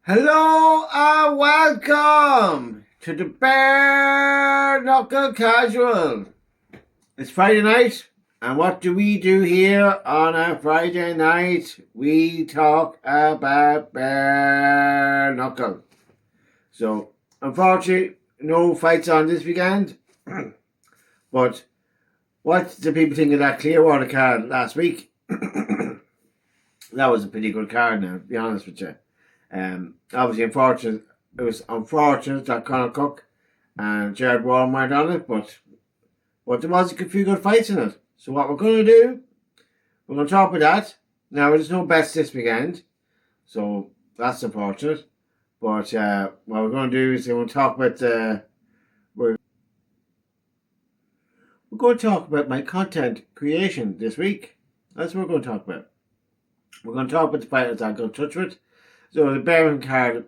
Hello and welcome to the Bare Knuckle Casual. It's Friday night, and what do we do here on a Friday night? We talk about bare knuckle. So, unfortunately, no fights on this weekend. But what did people think of that Clearwater card last week? That was a pretty good card now, to be honest with you. Obviously, unfortunate. It was unfortunate that Conor Cook and Jared Warren weren't on it, but there was a few good fights in it. So what we're going to do, we're going to talk about that. Now, there's no bets this weekend, so that's unfortunate. But what we're going to do is we're going to talk about we're going to talk about my content creation this week. That's what we're going to talk about. We're going to talk about the fighters I got in touch with. So the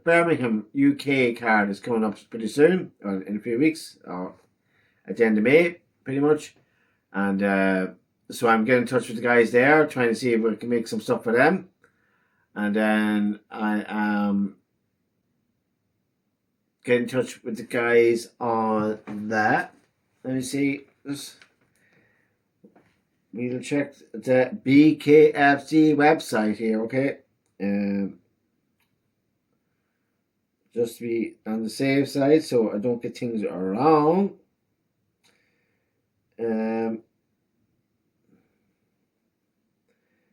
Birmingham UK card is coming up pretty soon, or in a few weeks, or at the end of May, pretty much. And so I'm getting in touch with the guys there, trying to see if we can make some stuff for them. And then I am getting in touch with the guys on that. Let me see. We'll check the BKFC website here, okay? Just to be on the safe side so I don't get things wrong.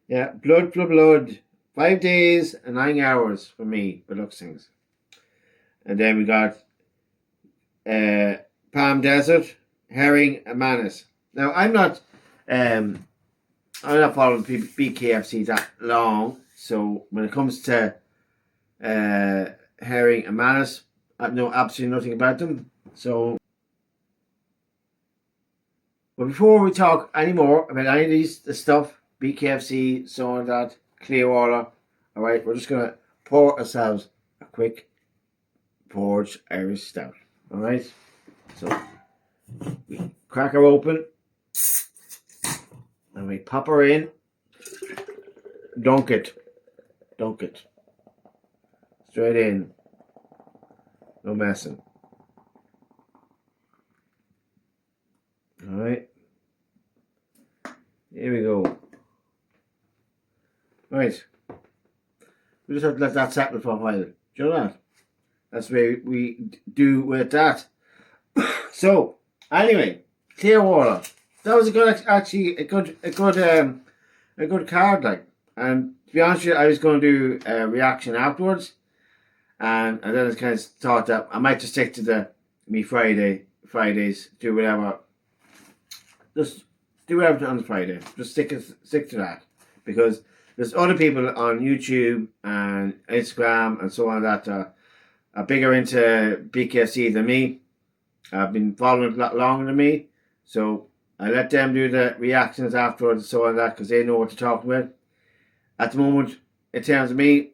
Yeah, blood for blood. 5 days and 9 hours for me, for looks things. And then we got Palm Desert, Herring, and Manus. Now I'm not following BKFC that long, so when it comes to Herring and Manus, I know absolutely nothing about them. So, but before we talk any more about any of the stuff, BKFC, so on that, Clearwater, all right, we're just gonna pour ourselves a quick Forge Irish Stout. All right, so we crack her open and we pop her in. Dunk it. Straight in. No messing. Alright. Here we go. Right. We just have to let that settle for a while. Do you know that? That's what we do with that. So, anyway, Clearwater. That was a good card, like. And to be honest with you, I was going to do a reaction afterwards. And then I kind of thought that I might just stick to Fridays, do whatever. Just do whatever on the Friday. Just stick to that. Because there's other people on YouTube and Instagram and so on that are bigger into BKFC than me. I've been following it a lot longer than me. So I let them do the reactions afterwards and so on that because they know what to talk about. At the moment, in terms of me,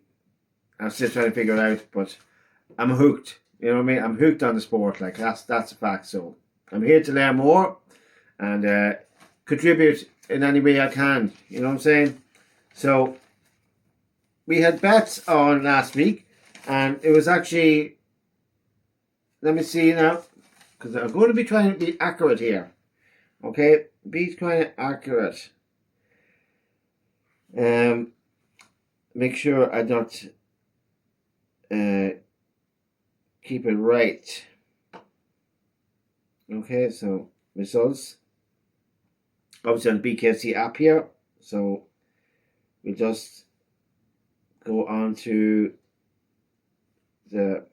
I'm still trying to figure it out, but I'm hooked. You know what I mean? I'm hooked on the sport. Like that's a fact. So I'm here to learn more and contribute in any way I can. You know what I'm saying? So we had bets on last week, and it was actually. Let me see now, because I'm going to be trying to be accurate here. Okay, be kind of accurate. Make sure I don't keep it right. Okay, so results. Obviously on the BKFC app here. So we just go on to the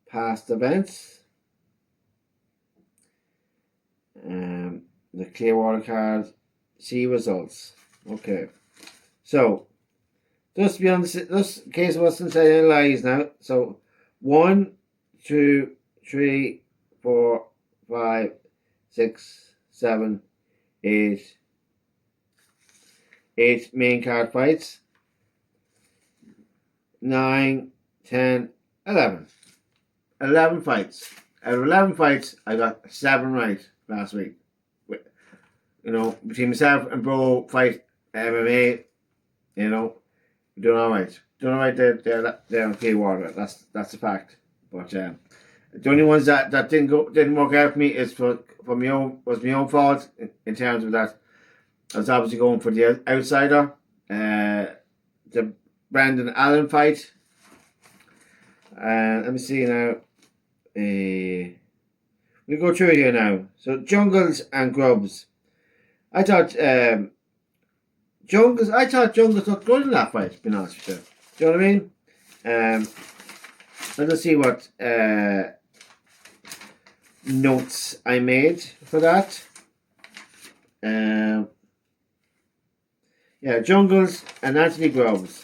past events. The Clearwater card, see results. Okay, so just to be on this in case I wasn't saying any lies now. So 1, 2, 3, 4, 5, 6, 7, 8. 8 main card fights. 9, 10, 11. 11 fights. Out of 11 fights, I got 7 right last week. You know, between myself and Bro Fight MMA, you know, We're doing all right. Doing all right there on Clearwater. That's a fact. But the only ones that didn't work out for me is was my own fault in terms of that. I was obviously going for the outsider, the Brandon Allen fight. Let me see now. We go through it here now. So Jungles and Grubs. I thought Jungles looked good in that fight, to be honest with you. Do you know what I mean? Let's see what notes I made for that. Yeah, Jungles and Anthony Grubs.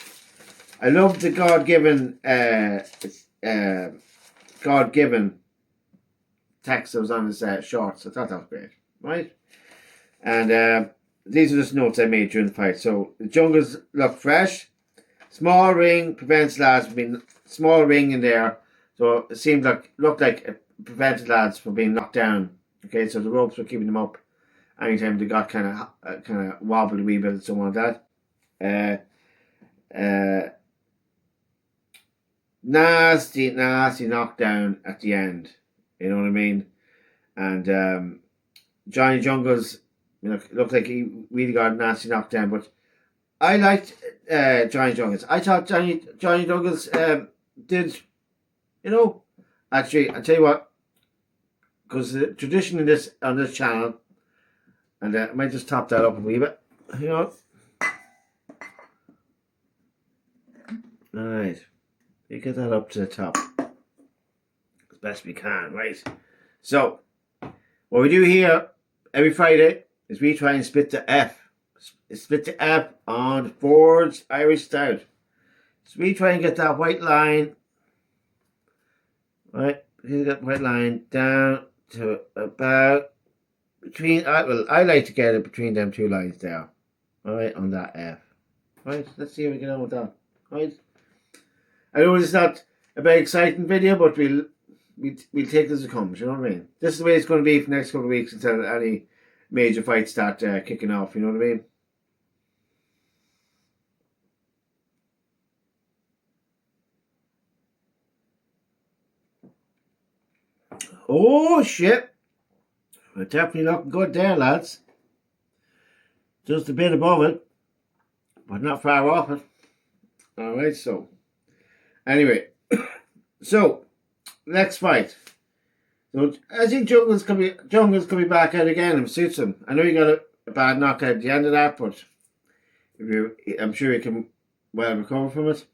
I love the God-given text that was on his shorts. I thought that was great, right? And these are just notes I made during the fight. So the Jungles look fresh. Small ring prevents lads from being small ring in there. So it looked like it prevented lads from being knocked down. Okay, so the ropes were keeping them up anytime they got kind of wobbled a wee bit and so on like that. Nasty knockdown at the end. You know what I mean? And Johnny Jungles, looked like he really got a nasty knockdown, but I liked Johnny Jungles. I thought Johnny Jungles did, actually, I'll tell you what, because the tradition on this channel, and I might just top that up a wee bit, Alright, we get that up to the top as best we can, right? So, what we do here every Friday is we try and split the F on the Ford's Irish Stout. So we try and get that white line, right? Get that white line down to about between. I like to get it between them two lines there, right, on that F. Right, let's see how we get on with that. Right, I know it's not a very exciting video, but we'll take this as it comes. You know what I mean? This is the way it's going to be for the next couple of weeks until any major fights start kicking off. You know what I mean? Oh shit! We're definitely looking good there, lads. Just a bit above it, but not far off it. Alright, so anyway, so next fight. So I think Jungles can be back out again if it suits him. I know he got a bad knockout at the end of that, but I'm sure he can well recover from it.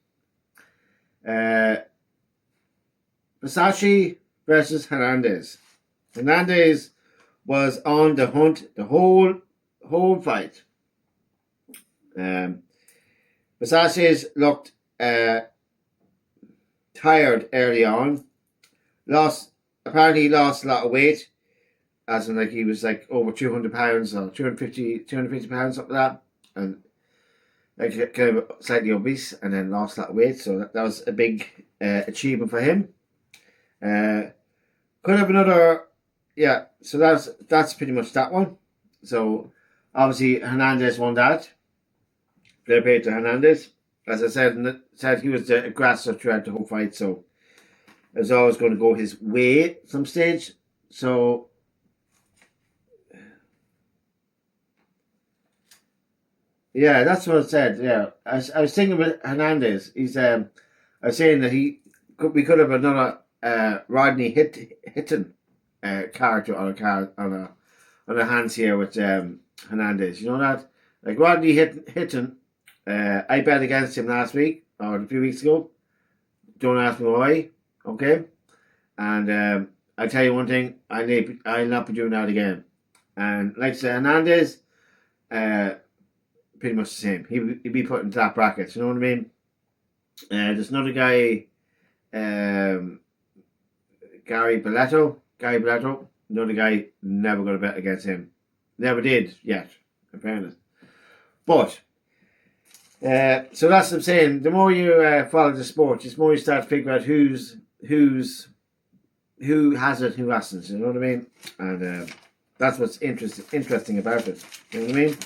Versace versus Hernandez. Hernandez was on the hunt the whole fight. Versace looked tired early on. Apparently he lost a lot of weight, as in like he was like over 200 pounds or 250 pounds, something like that, and like kind of slightly obese, and then lost a lot of weight. So that was a big achievement for him. Could have another, yeah. So that's pretty much that one. So obviously Hernandez won that. Fair play to Hernandez. As I said he was the aggressor throughout the whole fight, so it was always going to go his way at some stage. So yeah, that's what I said. Yeah, I was thinking with Hernandez. He's I was saying that we could have another Rodney Hitton character on our hands here with Hernandez. You know that, like Rodney Hitton. I bet against him last week or a few weeks ago. Don't ask me why, okay? And I tell you one thing, I'll not be doing that again. And like I said, Hernandez, pretty much the same. He'd be put into that bracket. You know what I mean? There's another guy, Gary Belletto. Another guy, never going to bet against him. Never did yet, in fairness. But so that's what I'm saying. The more you follow the sport, the more you start to figure out who has it, who hasn't. You know what I mean? And that's what's interesting about it. You know what I mean?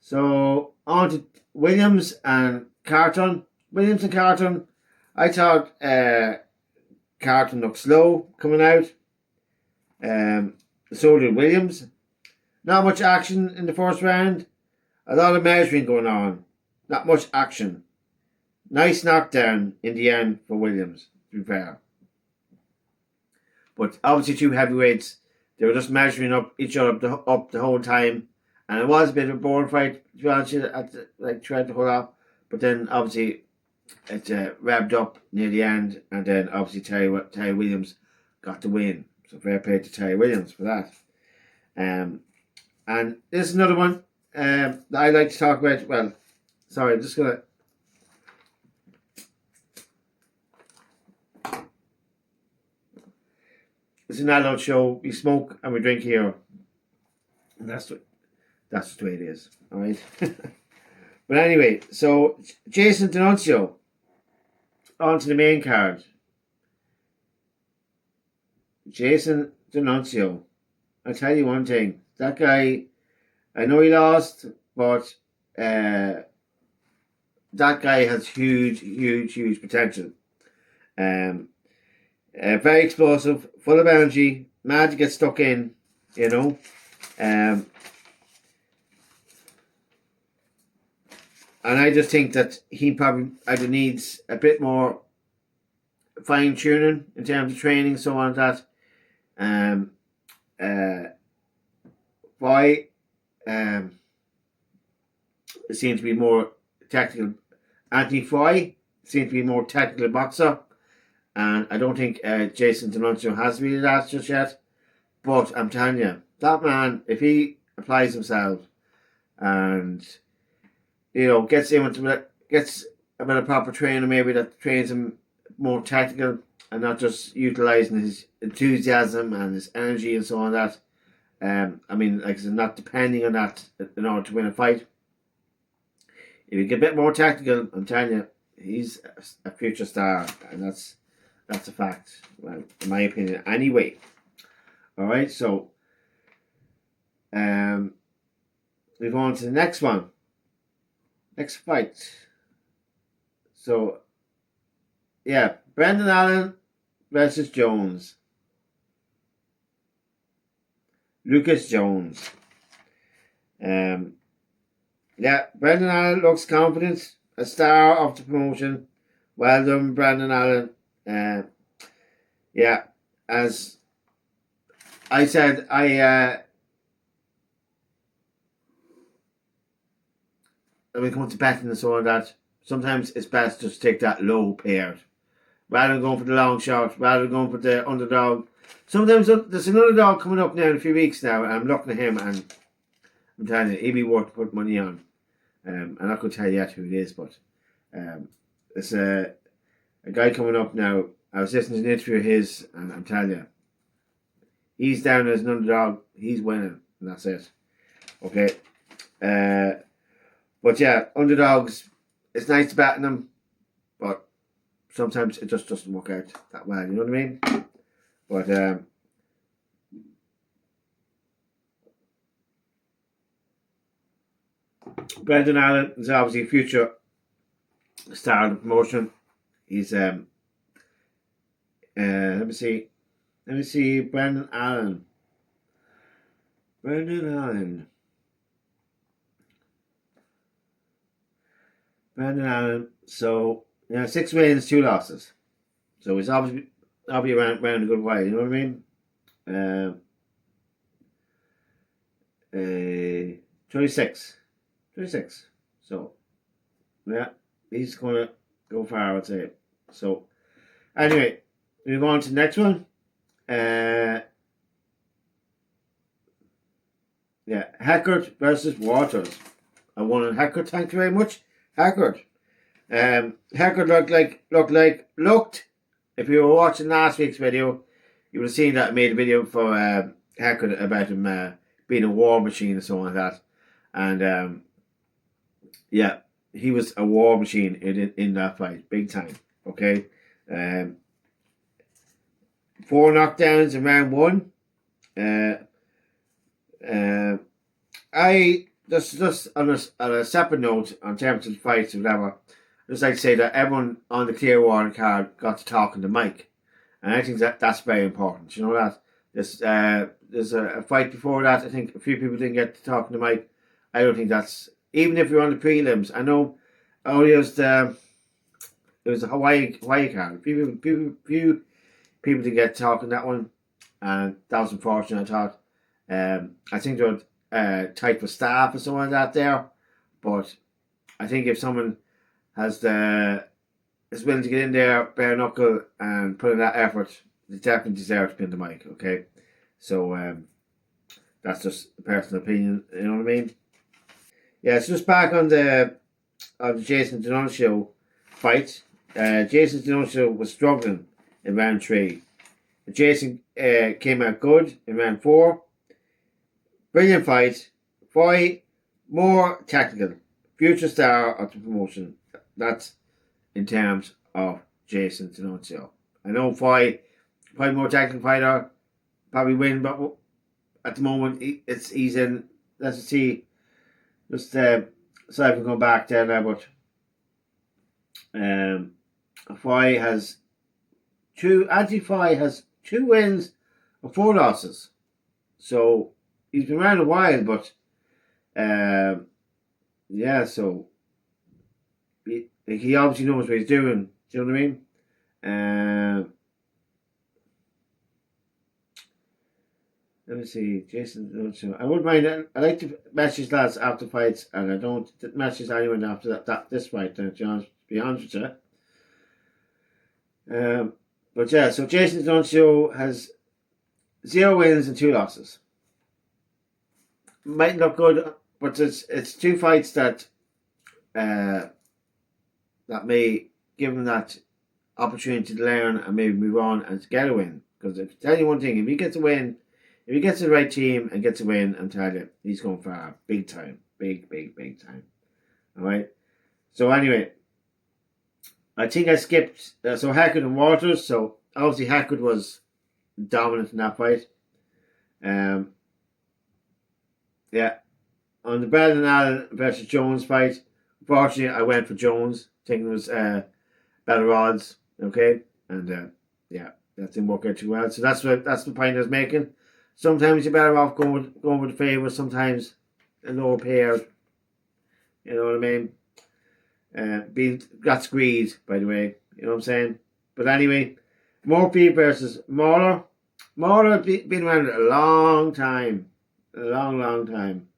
So on to Williams and Carton. Williams and Carton. I thought Carton looked slow coming out. So did Williams. Not much action in the first round. A lot of measuring going on. Not much action. Nice knockdown in the end for Williams, to be fair. But obviously 2 heavyweights. They were just measuring up each other up the whole time. And it was a bit of a boring fight, to be honest, throughout the whole lot. But then obviously it wrapped up near the end. And then obviously Terry Williams got the win. So fair play to Terry Williams for that. And this is another one that I like to talk about. Well, sorry, I'm just going to... It's an adult show. We smoke and we drink here. And that's the way it is. Alright? But anyway, so Jason D'Annunzio on to the main card. Jason D'Annunzio. I'll tell you one thing. That guy, I know he lost, but that guy has huge potential. Very explosive, full of energy, mad to get stuck in, you know. And I just think that he probably either needs a bit more fine tuning in terms of training, so on that. Why seems to be more tactical. Anthony Foy seems to be more tactical boxer, and I don't think Jason D'Annunzio has really that just yet. But I'm telling you, that man, if he applies himself and gets a bit of proper training, maybe that trains him more tactical and not just utilising his enthusiasm and his energy and so on that. I mean, like I said, not depending on that in order to win a fight. If you get a bit more tactical, I'm telling you, he's a future star, and that's a fact. Well, in my opinion, anyway. All right, so we go on to the next one. Next fight. So, yeah, Brendan Allen versus Jones. Lucas Jones. Yeah, Brendan Allen looks confident, a star of the promotion. Well done, Brendan Allen. Yeah, as I said, when it comes to betting and so on that, sometimes it's best just to take that low payout. Rather than going for the long shot, rather than going for the underdog. Sometimes there's another dog coming up now in a few weeks now, and I'm looking at him and I'm telling you, he'd be worth to put money on. I'm not going to tell you yet who it is, but it's a guy coming up now. I was listening to an interview of his, and I'm telling you, he's down as an underdog, he's winning, and that's it. Okay. But yeah, underdogs, it's nice to bet on them, but sometimes it just doesn't work out that well, you know what I mean? But Brendan Allen is obviously a future star of the promotion. He's let me see, Brendan Allen. So 6 wins, 2 losses. So he's obviously around a good way. You know what I mean? 26. So yeah, he's gonna go far, I would say. So anyway, move on to the next one. Yeah, Hackert versus Waters. I won on Hackert, thank you very much. Hackert. Hackert looked. If you were watching last week's video, you would have seen that I made a video for Hackert about him being a war machine and so on like that. And yeah, he was a war machine in that fight, big time. Okay, 4 knockdowns in round 1. I just on a separate note, on terms of fights or whatever, just like to say that everyone on the Clearwater card got to talk on the mic. And I think that's very important. You know that? There's a fight before that. I think a few people didn't get to talk on the mic. I don't think that's, even if you're on the prelims. I know it was the Hawaii card. Few people didn't get to talk on that one, and that was unfortunate. I thought. I think there were tight for staff or something like that there, but I think if someone is willing to get in there, bare knuckle, and put in that effort, they definitely deserve to be in the mic. Okay, so that's just a personal opinion. You know what I mean? Yeah, it's just back on the Jason D'Annunzio fight. Jason D'Annunzio was struggling in round 3. Jason came out good in round 4. Brilliant fight. Fight more technical. Future star of the promotion. That's in terms of Jason D'Annunzio. I know fight more technical fighter, probably win, but at the moment he's in. Let's see. Just so I can go back there now, but Foy has 2 wins and 4 losses. So he's been around a while, but yeah, so he obviously knows what he's doing. Do you know what I mean? Let me see, Jason. I wouldn't mind. I like to message lads after fights, and I don't message anyone after this fight. To be honest with you. But yeah, so Jason D'Annunzio has 0 wins and 2 losses. Might look good, but it's 2 fights that may give him that opportunity to learn and maybe move on and to get a win. Because if I tell you one thing, if he gets a win, if he gets the right team and gets a win, I'm telling you, he's going far, big time, big time. All right. So anyway, I think I skipped. So Hackett and Walters. So obviously Hackett was dominant in that fight. Yeah. On the Brendan Allen versus Jones fight, unfortunately I went for Jones, thinking it was better odds. Okay, and yeah, that didn't work out too well. So that's the point I was making. Sometimes you're better off going with the favourites. Sometimes a lower pair. You know what I mean? That's greed, by the way. You know what I'm saying? But anyway, Murphy versus Mauler. Mauler been around a long time. A long time.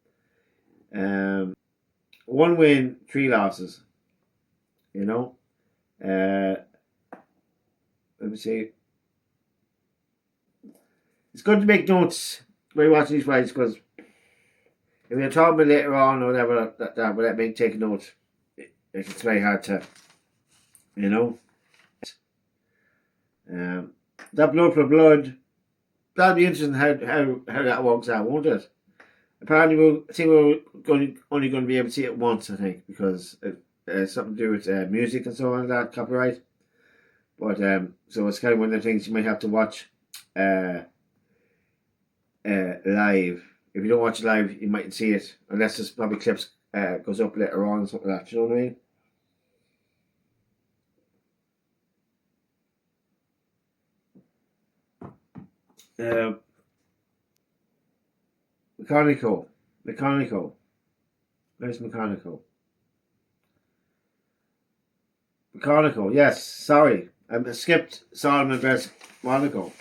1 win, 3 losses. You know? Let me see. It's good to make notes when you're watching these fights, because if you're talking about later on or whatever, that without me taking notes, it's very hard to, you know. That blood for blood, that'll be interesting how that works out, won't it? Apparently, we're only going to be able to see it once, I think, because it's something to do with music and so on, that copyright. But so it's kind of one of the things you might have to watch live. If you don't watch it live, you mightn't see it, unless there's probably clips goes up later on, something like that. You know what I mean? Mechanical. Where's Mechanical? Mechanical, yes, sorry. I skipped Solomon versus Monaco.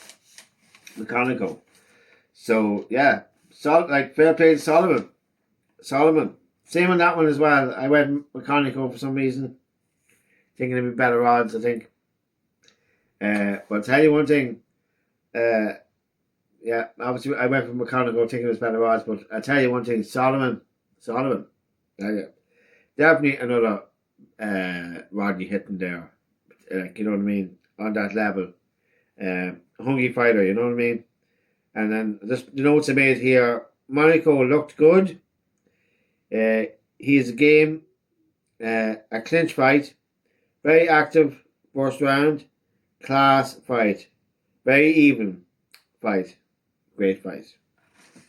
Mechanical. So, yeah. Fair play to Solomon. Same on that one as well. I went Mechanical for some reason. Thinking it'd be better odds, I think. But I'll tell you one thing. Yeah, obviously I went for Mechanical thinking it was better odds, but I'll tell you one thing. Solomon. Definitely another Rodney hitting there. You know what I mean? On that level. Hungry fighter, you know what I mean? And then just the notes I made here. Monaco looked good. He is a game. A clinch fight. Very active first round. Class fight. Very even fight. Great fight.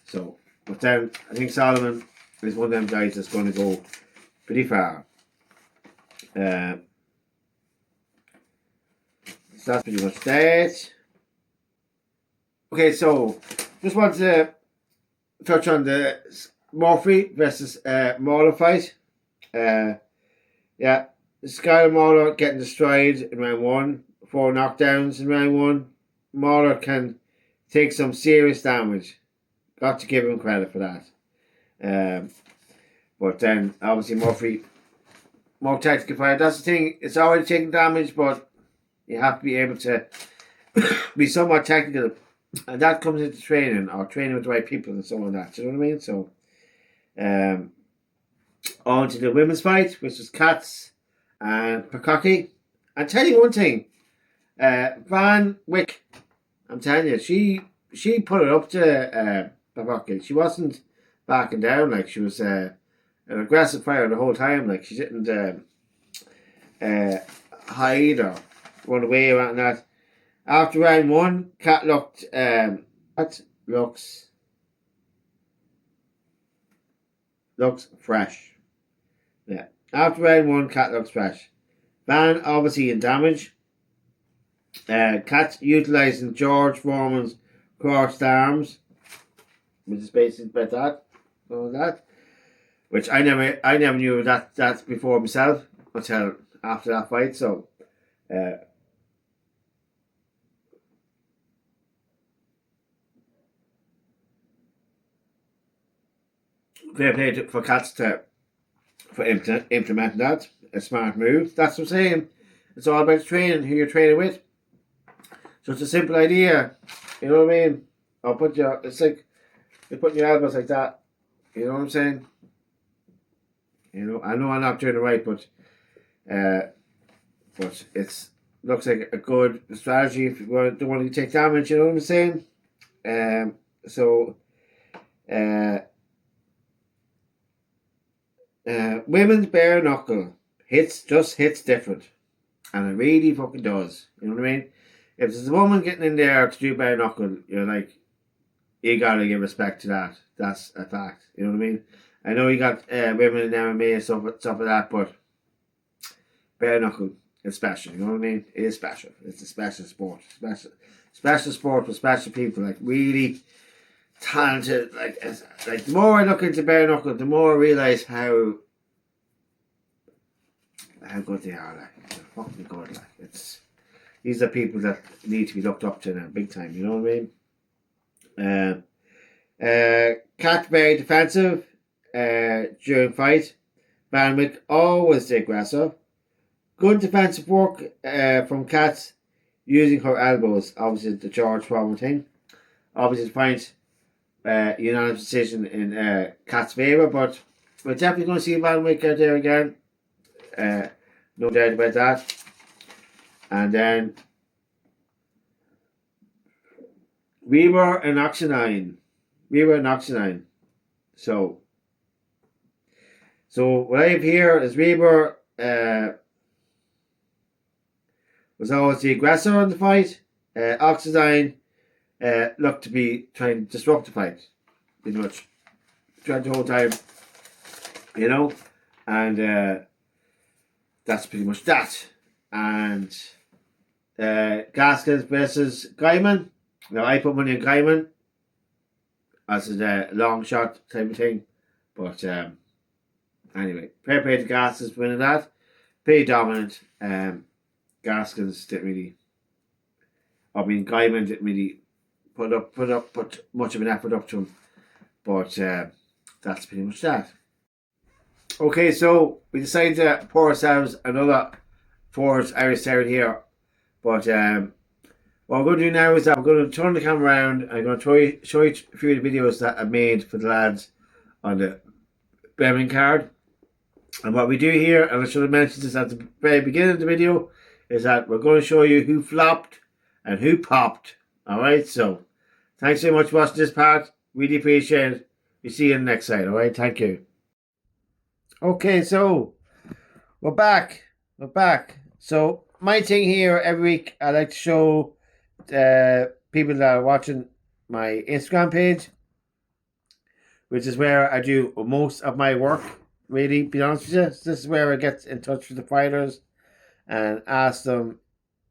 So, but then I think Solomon is one of them guys that's going to go pretty far. So that's pretty much that. Okay, so just want to touch on the Murphy versus Mauler fight. Yeah, Skylar Mauler getting destroyed in round 1, 4 knockdowns in round 1. Mauler can take some serious damage. Got to give him credit for that. But then obviously Murphy, more tactical fighter. That's the thing. It's already taking damage, but you have to be able to be somewhat technical, and that comes into training or training with the right people and so on. That, you know what I mean? So, on to the women's fight, which was Katz and Perkocki. I'll tell you one thing, Van Wyck, I'm telling you, she put it up to Perkocki. She wasn't backing down. Like, she was an aggressive fighter the whole time. Like, she didn't hide or run away around that. After round 1, Kat looked looks fresh. Yeah. After round 1, Kat looks fresh. Van obviously in damage. Kat utilising George Foreman's crossed arms, which is basically about that. All that. Which I never knew that before myself until after that fight. So fair play for Katz for implementing that. A smart move. That's what I'm saying. It's all about training, who you're training with. So it's a simple idea. You know what I mean? It's like you're putting your elbows like that. You know what I'm saying? You know, I know I'm not doing it right, but it's looks like a good strategy if you don't want to take damage. You know what I'm saying? Women's bare knuckle hits different, and it really fucking does. You know what I mean? If there's a woman getting in there to do bare knuckle, you're like, you gotta give respect to that. That's a fact. You know what I mean? I know you got women in MMA and stuff like that, but bare knuckle is special. You know what I mean? It is special. It's a special sport. Special sport for special people. Like, really talented. Like the more I look into bare knuckle, the more I realise how good they are. Like, they're fucking good. Like, these are people that need to be looked up to now, big time. You know what I mean? Kat very defensive during fight. Van Wyck always the aggressor. Good defensive work from Kat using her elbows. Obviously the George Foreman thing. Obviously the fight unanimous decision in Kat's favour, but we're definitely going to see Van Wyck out there again. No doubt about that. And then Weber and Oxenine. So what I have here is Weber was always the aggressor in the fight. Oxenine looked to be trying to disrupt the fight, pretty much. Tried the whole time, you know, and that's pretty much that. And Gaskins versus Guyman. Now, I put money on Guyman as a long shot type of thing, but anyway, fair play to Gaskins winning that. Pretty dominant. Gaskins didn't really. I mean, Guyman didn't really put much of an effort up to him, but that's pretty much that. Okay, so we decided to pour ourselves another Fords Irish Stout here, but what we're going to do now is that we're going to turn the camera around and I'm going to show you a few of the videos that I made for the lads on the Birmingham card. And what we do here, and I should have mentioned this at the very beginning of the video, is that we're going to show you who flopped and who popped. Alright, so thanks so much for watching this part. Really appreciate it. We see you in the next side. Alright, thank you. Okay, so we're back. So my thing here every week, I like to show people that are watching my Instagram page, which is where I do most of my work, really, be honest with you. This is where I get in touch with the fighters and ask them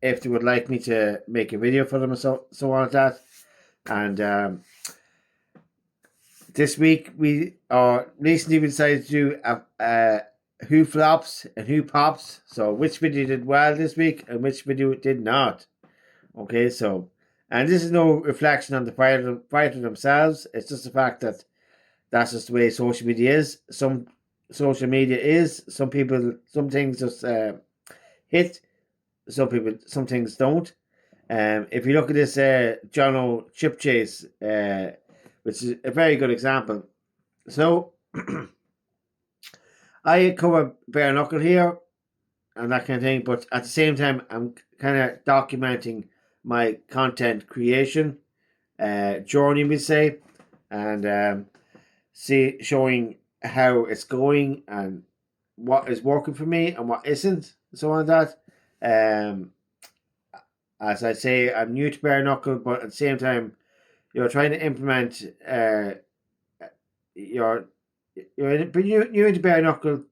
if they would like me to make a video for them and so on like that. And this week we recently decided to do who flops and who pops. So which video did well this week and which video did not. Okay, so, and this is no reflection on the fighter themselves. It's just the fact that that's just the way social media is. Some people, some things just hit. Some things don't. If you look at this Jono chip chase, which is a very good example. So I cover bare knuckle here and that kind of thing, but at the same time I'm kind of documenting my content creation journey, we say, and showing how it's going and what is working for me and what isn't, so on that. As I say, I'm new to bare knuckle, but at the same time, you're trying to implement you're new into bare knuckle.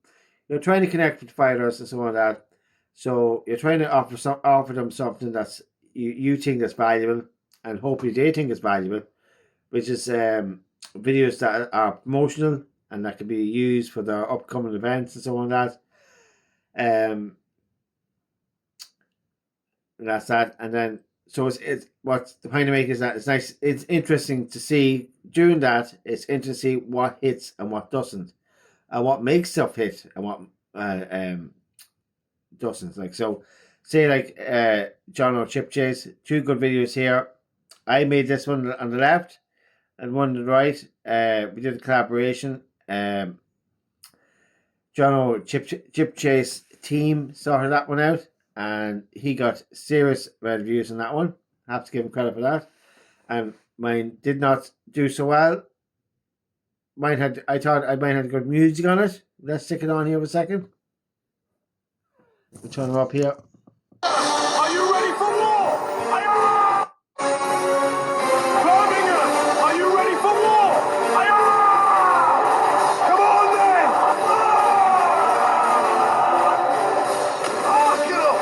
You're trying to connect with fighters and so on that. So you're trying to offer them something that's you think that's valuable, and hopefully they think it's valuable, which is videos that are promotional and that can be used for their upcoming events and so on that. And that's that. And then so it's what's the point to make is that it's nice. It's interesting to see during that. It's interesting to see what hits and what doesn't, and what makes stuff hit and what doesn't. Like, so, say like John or Chip Chase, two good videos here. I made this one on the left and one on the right. We did a collaboration. John O Chip Chase team sorted that one out, and he got serious reviews on that one. I have to give him credit for that. And mine did not do so well. I thought I might have good music on it. Let's stick it on here for a second. We'll turn it up here. Are you ready for war? Birmingham, are you ready for war? Come on then! Get up!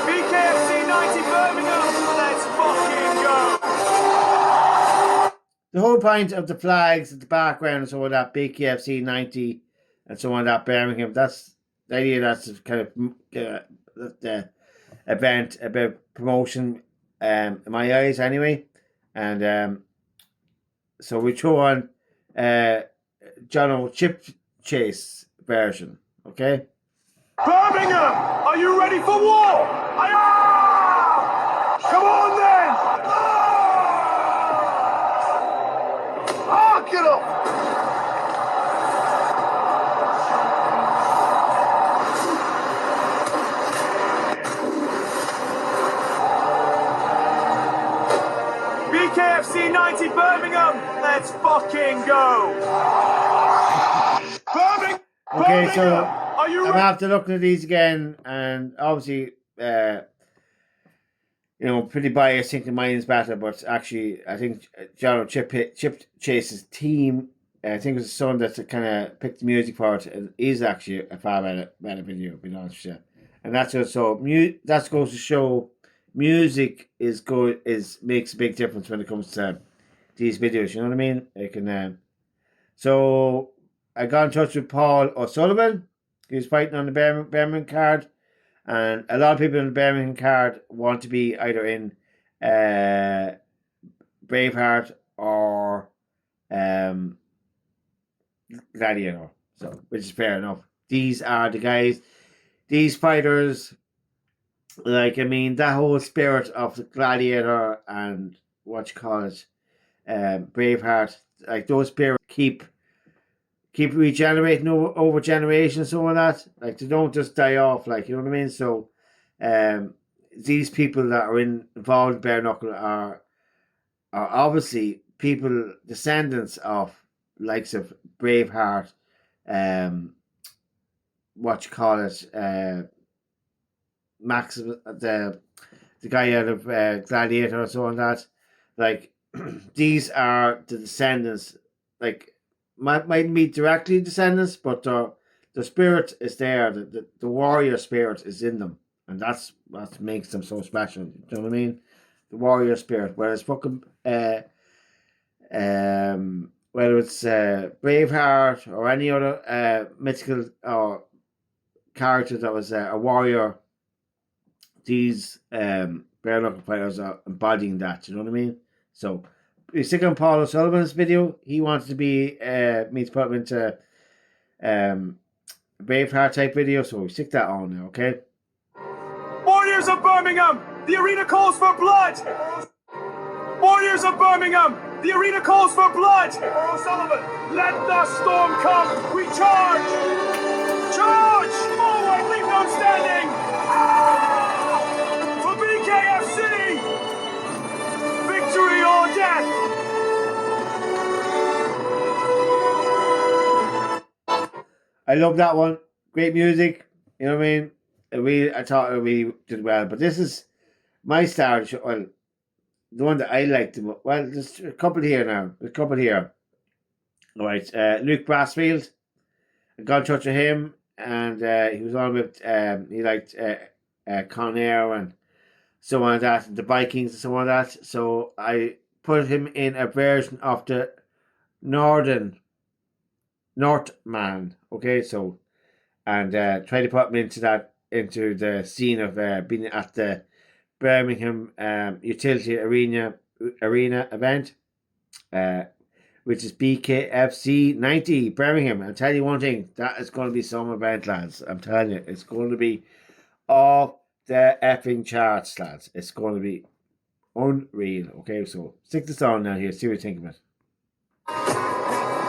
BKFC 90 Birmingham, let's fucking go! The whole point of the flags at the background and so on that BKFC 90 and so on that Birmingham, that's the idea. That's kind of the event about promotion in my eyes anyway. And so we throw on John O Chip Chase version, okay? Birmingham, are you ready for war? Come on then! Get up! BKFC 90 Birmingham, let's fucking go! Birmingham! Okay, so are you I'm ready? after looking at these again, and obviously, pretty biased, thinking mine is better, but actually, I think John Chip Chase's team, I think it was the son that kind of picked the music for it, and is actually a far better video, to be honest with you. And that's also, that goes to show music makes a big difference when it comes to these videos, you know what I mean? So I got in touch with Paul O'Sullivan, who's fighting on the Birmingham card. And a lot of people in the Birmingham card want to be either in Braveheart or Gladiator, so which is fair enough. These are the guys, these fighters. Like, I mean, that whole spirit of the Gladiator and Braveheart, like those spirits keep regenerating over generations, so on that. Like, they don't just die off, like, you know what I mean? So these people that are involved in bare knuckle are obviously people, descendants of likes of Braveheart, what you call it, Max, the guy out of Gladiator or so on that. Like, these are the descendants. Like, mightn't be directly descendants, but the spirit is there. The warrior spirit is in them, and that's what makes them so special. Do you know what I mean? The warrior spirit. Whereas fucking whether it's Braveheart or any other mythical or character that was a warrior, these Bare Knuckle fighters are embodying that. You know what I mean? So we stick on Paul O'Sullivan's video. He wanted to be me to put him into Braveheart type video, so we stick that on now, okay? Warriors of Birmingham, the arena calls for blood! Warriors of Birmingham, the arena calls for blood! O'Sullivan, let the storm come! We charge! Charge! Forward, leave no standing! For BKFC! Victory or death! I love that one. Great music. You know what I mean? I thought it really did well. But this is my star. Well, the one that I liked the most. Well, there's a couple here now. There's a couple here. All right. Luke Brassfield. I got in touch with him. And he was on with, he liked Con Air and so on that. And the Vikings and so on that. So I put him in a version of the Northman. Okay, so and try to put him into the scene of being at the Birmingham Utility Arena event, which is BKFC 90 Birmingham. I'll tell you one thing, that is going to be some event, lads. I'm telling you, it's going to be off the effing charts, lads. It's going to be unreal. Okay, so stick this on now here, see what you think of it.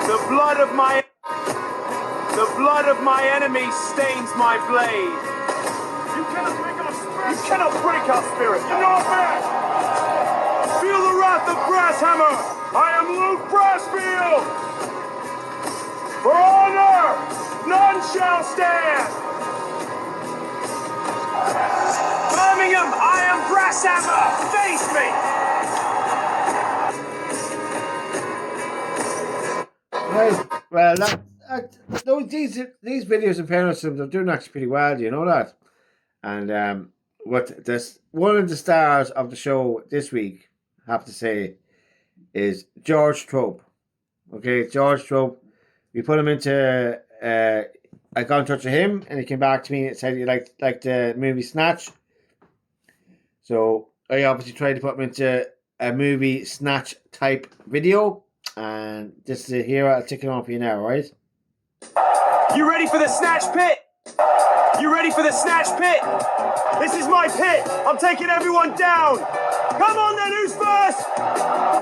The blood of my enemy stains my blade. You cannot break our spirit. You know that. Feel the wrath of Brasshammer. I am Luke Brassfield. For honor, none shall stand. Birmingham, I am Brasshammer. Face me. Right. Well, these videos, in fairness, they're doing actually pretty well. You know that. And what this one of the stars of the show this week, I have to say, is George Trope. Okay, George Trope. We put him into. I got in touch with him, and he came back to me and said he liked the movie Snatch. So I obviously tried to put him into a movie Snatch type video. And this is it here. I'll take it on for you now, right? You ready for the Snatch Pit? You ready for the Snatch Pit? This is my pit. I'm taking everyone down. Come on then, who's first?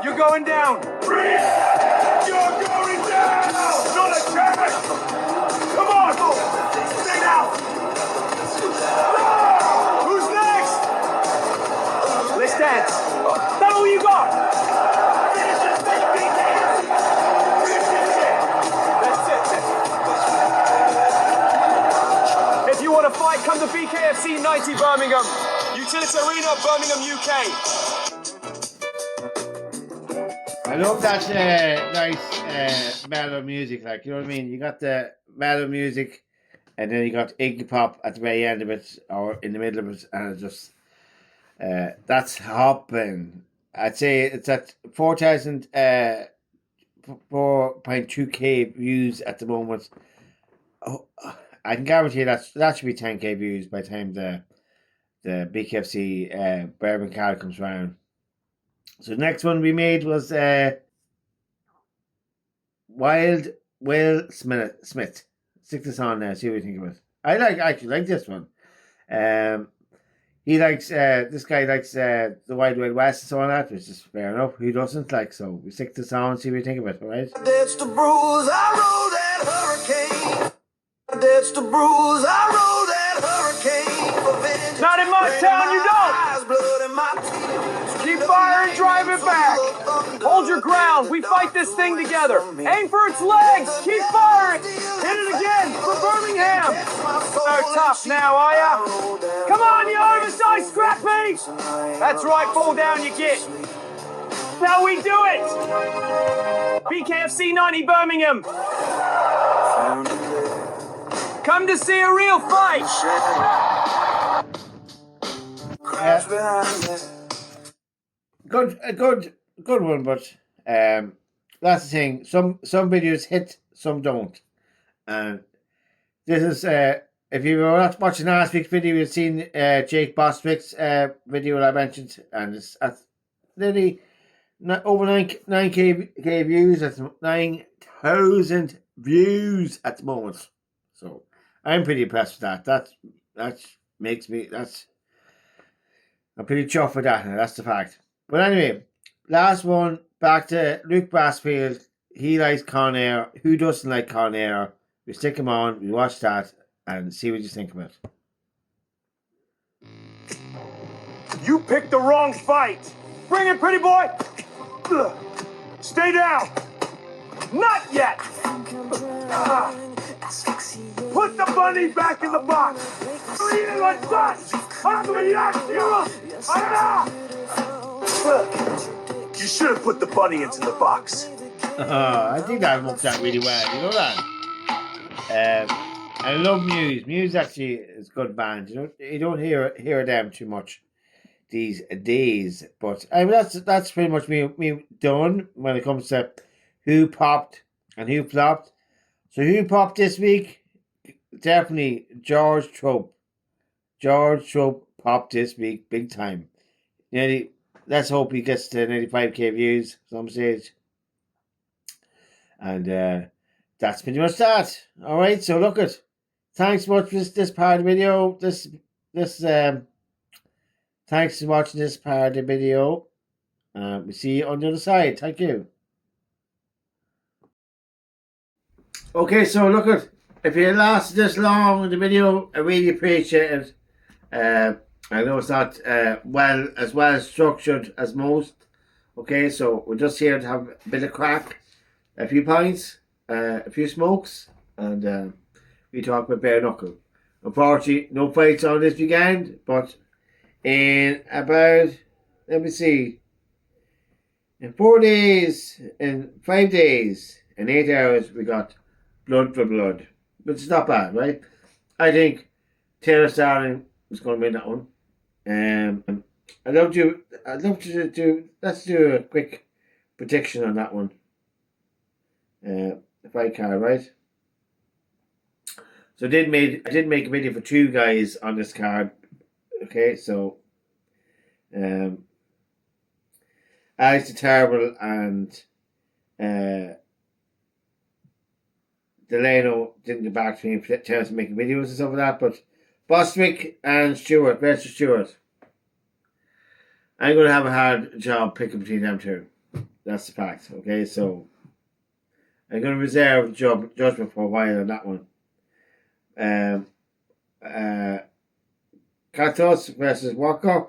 You're going down. You're going down. Not a chance. Come on. Stay down. Who's next? Let's dance. That all you got? If you want to fight, come to BKFC 90 Birmingham. Utility Arena, Birmingham, UK. I love that nice mellow music, like, you know what I mean? You got the mellow music, and then you got Iggy Pop at the very end of it, or in the middle of it, and it's just, that's hopping. I'd say it's at 4.2k views at the moment. Oh, I can guarantee that should be 10k views by the time the BKFC Birmingham card comes around. So the next one we made was Wild Will Smith. Stick this on now, see what you think of it. I actually like this one. He likes this guy likes the Wild Wild West and so on that, which is fair enough. Who doesn't? Like, so we stick this on, see what you think of it, alright? That's the bruise, I rode that hurricane. That's the bruise, I rode that hurricane. Not in my town, you don't. Blood in my teeth. Keep firing, drive it back. Hold your ground. We fight this thing together. Aim for its legs. Keep firing. Hit it again for Birmingham. So tough now, are ya? Come on, you oversized scrappy. That's right, fall down you get. Now we do it. BKFC 90 Birmingham. Come to see a real fight. Good one, but that's the thing. Some videos hit, some don't. And this is if you were not watching last week's video, you've seen Jake Bostwick's video that I mentioned, and it's at nearly over 9k views. That's 9,000 views at the moment. So I'm pretty impressed with that. That makes me I'm pretty chuffed with that. That's the fact. But anyway, last one, back to Luke Brassfield. He likes Con Air. Who doesn't like Con Air? We stick him on, we watch that, and see what you think of it. You picked the wrong fight. Bring it, pretty boy. Stay down. Not yet. Put the bunny back in the box. You should have put the bunny into the box. I think that worked out really well. You know that? I love Muse. Muse actually is a good band. You don't hear them too much these days. But I mean, that's pretty much me done when it comes to who popped and who flopped. So who popped this week? Definitely George Trope. George Trope popped this week big time. Let's hope he gets to 95k views some stage. And that's pretty much that. Alright, so look it. Thanks so much for this part of the video. Thanks for watching this part of the video. We see you on the other side. Thank you. Okay, so look it. If you lasted this long in the video, I really appreciate it. I know it's not well structured as most. Okay, so we're just here to have a bit of crack, a few pints, a few smokes, and we talk about bare knuckle. Unfortunately, no fights on this weekend, but in about, let me see, in 4 days, in 5 days, in 8 hours, we got blood for blood, which is not bad, right? I think Taylor Starling is going to win that one. Let's do a quick prediction on that one. If I can, right? So I did make a video for two guys on this card. Okay, so Alex the Terrible and Delano didn't get back to me in terms of making videos and stuff like that, but Bostwick and Stewart, Mr. Stewart, I'm going to have a hard job picking between them two. That's the fact, okay? So I'm going to reserve judgment for a while on that one. Katos versus Walker.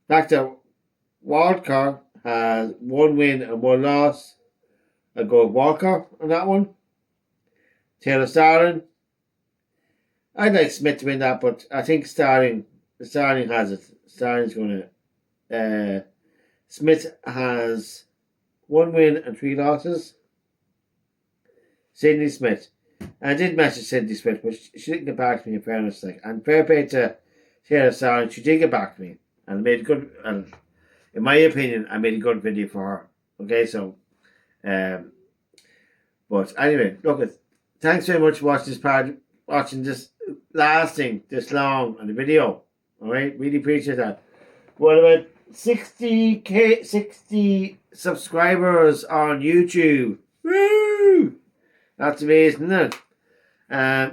Back to Walker has 1 win and 1 loss. I'll go with Walker on that one. Taylor Starling. I'd like Smith to win that, but I think Starling has it. Starling's going to. Smith has 1 win and 3 losses. Sydney Smith. I did message Sydney Smith, but she didn't get back to me in fairness. And fair play to Taylor Starling, she did get back to me. And I made a good, and in my opinion, I made a good video for her. Okay, so. But anyway, look, thanks very much for watching this lasting this long on the video. Alright, really appreciate that. What about 60 subscribers on YouTube? Woo! That's amazing, isn't it?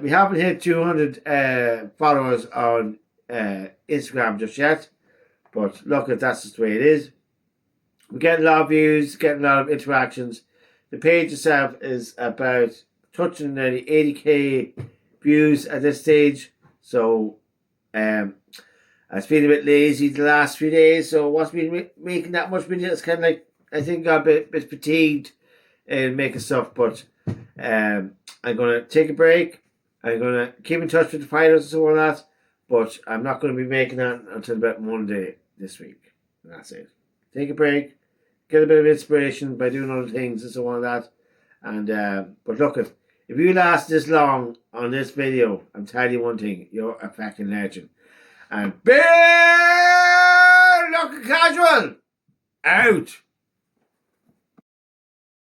We haven't hit 200 followers on Instagram just yet, but look, that's just the way it is. We're getting a lot of views, getting a lot of interactions. The page itself is about touching nearly 80k views at this stage. So, I was feeling a bit lazy the last few days, so I wasn't been making that much video. It's kind of like, I think I got a bit fatigued in making stuff, but I'm going to take a break. I'm going to keep in touch with the fighters and so on that, but I'm not going to be making that until about Monday this week. And that's it. Take a break, get a bit of inspiration by doing other things and so on that. And but look, if you last this long on this video, I'm telling you one thing, you're a fucking legend. And Bare Knuckle Casual out.